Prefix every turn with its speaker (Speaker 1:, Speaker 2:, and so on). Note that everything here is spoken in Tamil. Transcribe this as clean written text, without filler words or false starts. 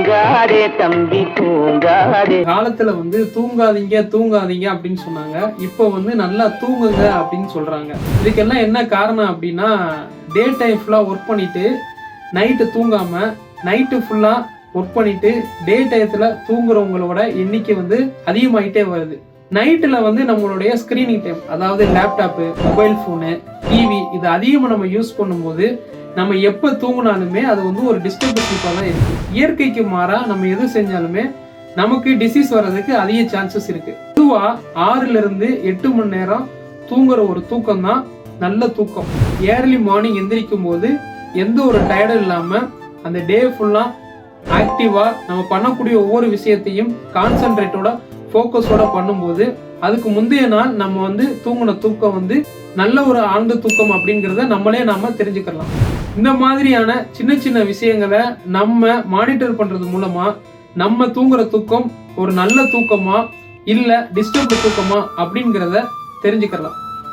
Speaker 1: தூங்காதே தம்பி தூங்காதே.
Speaker 2: காலத்துல வந்து தூங்காதீங்க தூங்காதீங்க அப்படின்னு சொன்னாங்க. இப்போ வந்து நல்லா தூங்குங்க அப்படின்னு சொல்றாங்க. இதுக்கெல்லாம் என்ன காரணம் அப்படின்னா, டே டைம் ஃபுல்லா ஒர்க் பண்ணிட்டு நைட்டு தூங்காம நைட்டு ஃபுல்லா ஒர்க் பண்ணிட்டு டே டயத்துல தூங்குறவங்களோட எண்ணிக்கை வந்து அதிகமாயிட்டே வருது. நைட்டுல வந்து நம்மளுடைய ஸ்கிரீனிங் டைம், அதாவது லேப்டாப்பு, மொபைல் போனு, டிவி, இது அதிகமாக நம்ம யூஸ் பண்ணும்போது நம்ம எப்போ தூங்கினாலுமே அது வந்து ஒரு டிஸ்டர்பன்ஸ் தான் இருக்கு. இயற்கைக்கு மாறா நம்ம எது செஞ்சாலுமே நமக்கு டிசீஸ் வர்றதுக்கு அதிக சான்சஸ் இருக்கு. பொதுவா 6 to 8 மணி நேரம் தூங்குற ஒரு தூக்கம் தான் நல்ல தூக்கம். ஏர்லி மார்னிங் எந்திரிக்கும் போது எந்த ஒரு டயர்டும் இல்லாம அந்த டே ஃபுல்லா ஆக்டிவா நம்ம பண்ணக்கூடிய ஒவ்வொரு விஷயத்தையும் கான்சென்ட்ரேட்டோட ஃபோக்கஸோட பண்ணும்போது அதுக்கு முந்தைய நாள் நம்ம வந்து தூங்கின தூக்கம் வந்து நல்ல ஒரு ஆழ்ந்த தூக்கம் அப்படிங்கிறத நாம தெரிஞ்சுக்கலாம். இந்த மாதிரியான சின்ன சின்ன விஷயங்களை நம்ம மானிட்டர் பண்றது மூலமா நம்ம தூங்குற தூக்கம் ஒரு நல்ல தூக்கமா இல்ல டிஸ்டர்ப்டு தூக்கமா அப்படிங்கிறத தெரிஞ்சுக்கலாம்.